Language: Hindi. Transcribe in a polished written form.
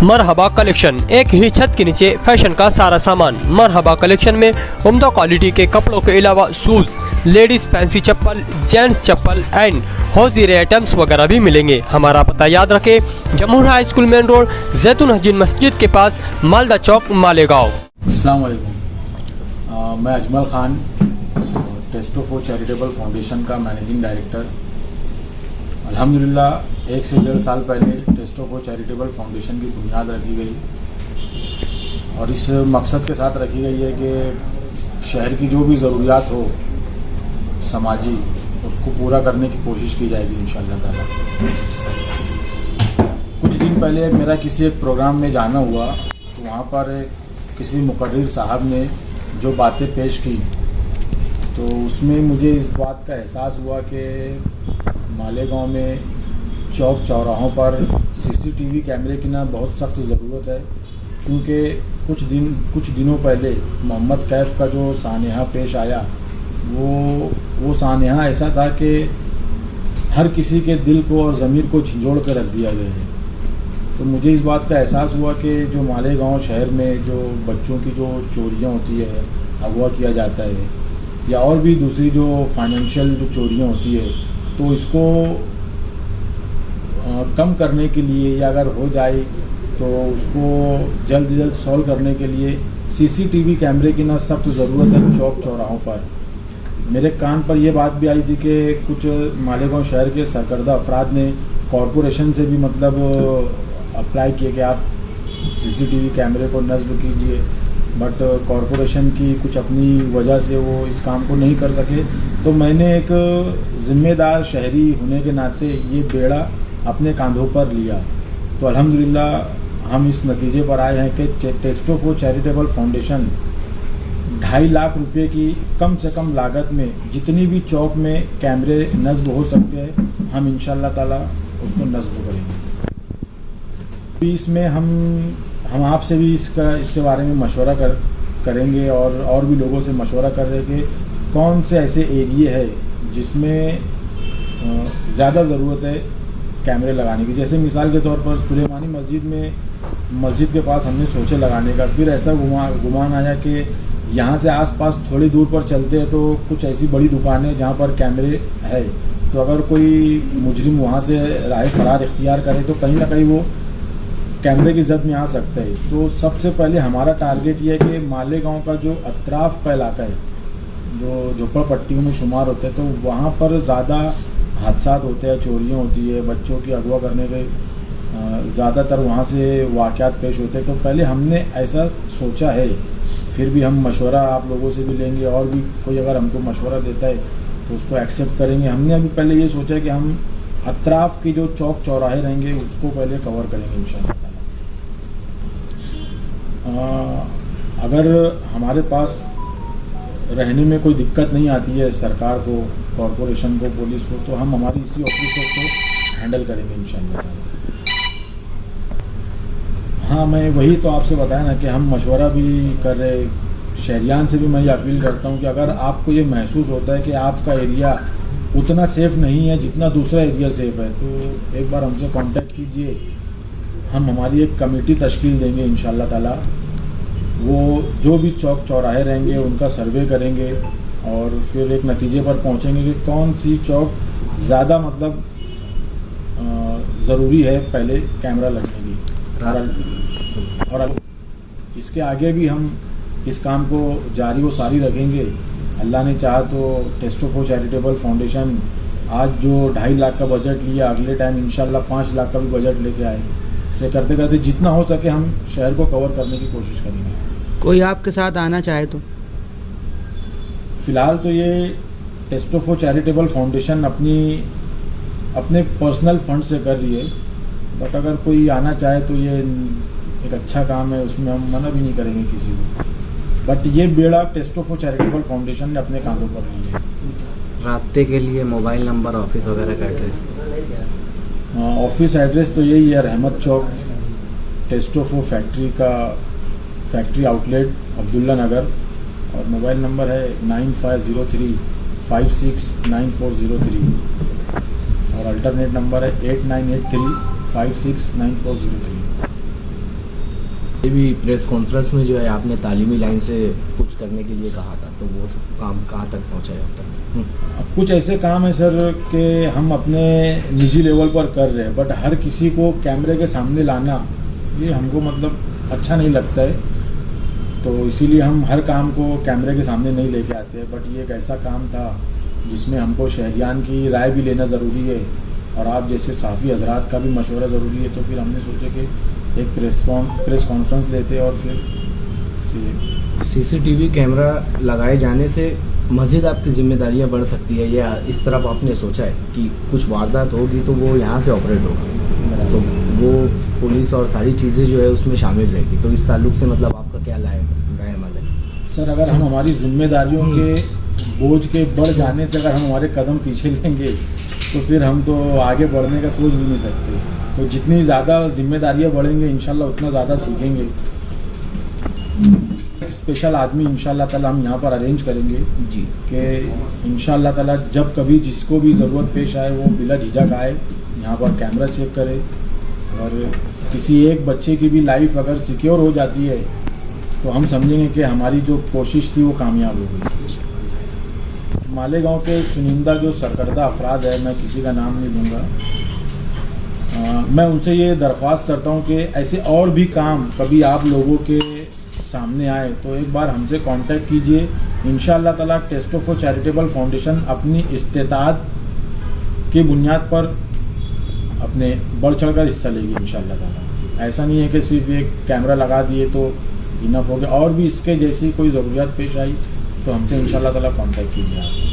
मरहबा कलेक्शन, एक ही छत के नीचे फैशन का सारा सामान। मरहबा कलेक्शन में उम्दा क्वालिटी के कपड़ों के अलावा shoes, ladies fancy chappal, gents chappal and hosiery items वगैरह भी मिलेंगे। हमारा पता याद रखें, Jamhoor high school main road, जैतून हजीन मस्जिद के पास, मालदा चौक, मालेगांव। अस्सलाम वालेकुम। मैं Ajmal Khan, Testo for charitable foundation का मैनेजिंग डायरेक्टर। अल्हम्दुलिल्लाह 1 से 1.5 साल पहले टेस्टो फॉर चैरिटेबल फाउंडेशन की बुनियाद रखी गई और इस मकसद के साथ रखी गई है कि शहर की जो भी ज़रूरियात हो समाजी, उसको पूरा करने की कोशिश की जाएगी इंशाअल्लाह ताला। कुछ दिन पहले मेरा किसी एक प्रोग्राम में जाना हुआ, तो वहाँ पर किसी मुकर्रिर साहब ने जो बातें पेश की, तो उसमें मुझे इस बात का एहसास हुआ कि मालेगांव में चौक चौराहों पर सीसीटीवी कैमरे की ना बहुत सख्त ज़रूरत है, क्योंकि कुछ दिनों पहले मोहम्मद कैफ का जो सानेहा पेश आया, वो सानेहा ऐसा था कि हर किसी के दिल को और ज़मीर को झंझोड़ कर रख दिया गया है। तो मुझे इस बात का एहसास हुआ कि जो मालेगांव शहर में जो बच्चों की जो चोरियां होती है, अगवा किया जाता है, या और भी दूसरी जो फाइनेंशियल जो चोरियां होती है, तो इसको कम करने के लिए, या अगर हो जाए तो उसको जल्द से जल्द सॉल्व करने के लिए सीसीटीवी कैमरे की ना सख्त ज़रूरत है चौक चौराहों पर। मेरे कान पर यह बात भी आई थी कि कुछ मालेगांव शहर के सरकर्दा अफराद ने कॉरपोरेशन से भी मतलब अप्लाई किए कि आप सीसीटीवी कैमरे को नस्ब कीजिए, बट कॉरपोरेशन की कुछ अपनी वजह से वो इस काम को नहीं कर सके। तो मैंने एक ज़िम्मेदार शहरी होने के नाते ये बेड़ा अपने कंधों पर लिया। तो अल्हम्दुलिल्लाह हम इस नतीजे पर आए हैं कि Testo for charitable foundation 2.5 lakh रुपए की कम से कम लागत में जितनी भी चौक में कैमरे नस्ब हो सकते हैं, हम इंशाअल्लाह ताला उसको नस्ब करेंगे। इसमें हम आपसे भी इसके बारे में मशवरा करेंगे और भी लोगों से मशवरा कर रहे हैं कि कौन से ऐसे एरिए है जिसमें ज़्यादा ज़रूरत है कैमरे लगाने की। जैसे मिसाल के तौर पर सुलेमानी मस्जिद के पास हमने सोचे लगाने का, फिर ऐसा गुमान आया कि यहाँ से आसपास थोड़ी दूर पर चलते हैं तो कुछ ऐसी बड़ी दुकानें जहाँ पर कैमरे है, तो अगर कोई मुजरिम वहाँ से राह फरार इख्तियार करे तो कहीं ना कहीं वो कैमरे की जद में आ सकता है। तो सबसे पहले हमारा टारगेट ये है कि मालेगांव का जो अतराफ़ का इलाका है, जो झोपड़पट्टियों में शुमार होते हैं, तो वहाँ पर ज़्यादा हादसात होते हैं, चोरियाँ होती है, बच्चों की अगवा करने के ज़्यादातर वहाँ से वाक़यात पेश होते हैं। तो पहले हमने ऐसा सोचा है, फिर भी हम मशवरा आप लोगों से भी लेंगे, और भी कोई अगर हमको मशवरा देता है तो उसको एक्सेप्ट करेंगे। हमने अभी पहले ये सोचा कि हम अतराफ़ की जो चौक चौराहे रहेंगे उसको पहले कवर करेंगे इंशाअल्लाह ताला। अगर हमारे पास रहने में कोई दिक्कत नहीं आती है सरकार को, कॉरपोरेशन को, पुलिस को, तो हम हमारी इसी ऑफिसर्स को हैंडल करेंगे इंशाअल्लाह ताला। हाँ, मैं वही तो आपसे बताया ना कि हम मशवरा भी कर रहे, शहरियान से भी मैं ये अपील करता हूँ कि अगर आपको ये महसूस होता है कि आपका एरिया उतना सेफ़ नहीं है जितना दूसरा एरिया सेफ़ है, तो एक बार हमसे कांटेक्ट कीजिए। हम हमारी एक कमेटी तश्कील देंगे इंशाअल्लाह ताला। वो जो भी चौक चौराहे रहेंगे उनका सर्वे करेंगे और फिर एक नतीजे पर पहुँचेंगे कि कौन सी चौक ज़्यादा मतलब ज़रूरी है पहले कैमरा लगने की। और इसके आगे भी हम इस काम को जारी व सारी रखेंगे। अल्लाह ने चाहा तो टेस्टो फॉर चैरिटेबल फाउंडेशन आज जो 2.5 लाख का बजट लिया, अगले टाइम इंशाल्लाह 5 लाख का भी बजट लेके आए। इसे करते करते जितना हो सके हम शहर को कवर करने की कोशिश करेंगे। कोई आपके साथ आना चाहे तो? फ़िलहाल तो ये टेस्टो फॉर चैरिटेबल फाउंडेशन अपने पर्सनल फंड से कर रही है, बट अगर कोई आना चाहे तो ये एक अच्छा काम है, उसमें हम मना भी नहीं करेंगे किसी को। बट ये बेड़ा टेस्टो फॉर चैरिटेबल फाउंडेशन ने अपने कांधों पर ली है। राब्ते के लिए मोबाइल नंबर, ऑफिस वगैरह का एड्रेस? ऑफिस एड्रेस तो यही है, Rahmat Chowk, Testo for factory outlet, Abdullah Nagar, और मोबाइल नंबर है 9503569403, और अल्टरनेट नंबर है 8983569403। ये भी प्रेस कॉन्फ्रेंस में जो है आपने तालीमी लाइन से कुछ करने के लिए कहा था, तो वो सब काम कहाँ तक पहुँचा है अब तक? कुछ ऐसे काम है सर कि हम अपने निजी लेवल पर कर रहे हैं, बट हर किसी को कैमरे के सामने लाना ये हमको मतलब अच्छा नहीं लगता है, तो इसीलिए हम हर काम को कैमरे के सामने नहीं लेके आते हैं। बट ये एक ऐसा काम था जिसमें हमको शहरियान की राय भी लेना ज़रूरी है और आप जैसे साफ़ी हजरात का भी मशवरा ज़रूरी है, तो फिर हमने सोचा कि एक प्रेस कॉन्फ्रेंस लेते और फिर सीसीटीवी कैमरा लगाए जाने से मज़ीद आपकी जिम्मेदारियां बढ़ सकती है, या इस तरफ आपने सोचा है कि कुछ वारदात होगी तो वो यहाँ से ऑपरेट होगा, तो वो पुलिस और सारी चीज़ें जो है उसमें शामिल रहेगी, तो इस ताल्लुक से मतलब आपका क्या राय अमल है? सर अगर हम हमारी जिम्मेदारियों के बोझ के बढ़ जाने से अगर हम हमारे कदम पीछे लेंगे तो फिर हम तो आगे बढ़ने का सोच भी नहीं सकते। तो जितनी ज़्यादा जिम्मेदारियां बढ़ेंगे इंशाल्लाह उतना ज़्यादा सीखेंगे। एक स्पेशल आदमी इंशाल्लाह ताला हम यहाँ पर अरेंज करेंगे जी, कि इंशाल्लाह ताला जब कभी जिसको भी ज़रूरत पेश आए वो बिला झिझक आए, यहाँ पर कैमरा चेक करे, और किसी एक बच्चे की भी लाइफ अगर सिक्योर हो जाती है तो हम समझेंगे कि हमारी जो कोशिश थी वो कामयाब हो गई। मालेगांव के चुनिंदा जो सरकर्दा अफराद है, मैं किसी का नाम नहीं लूँगा, मैं उनसे ये दरख्वास्त करता हूँ कि ऐसे और भी काम कभी आप लोगों के सामने आए तो एक बार हमसे कांटेक्ट कीजिए। इंशाअल्लाह ताला टेस्टो फॉर चैरिटेबल फाउंडेशन अपनी इस्तेताद की बुनियाद पर अपने बढ़ चढ़कर हिस्सा लेगी इंशाअल्लाह ताला। ऐसा नहीं है कि सिर्फ एक कैमरा लगा दिए तो इनफ हो गया, और भी इसके जैसी कोई ज़रूरियात पेश आई तो हमसे इंशाअल्लाह ताला कांटेक्ट कीजिए आप।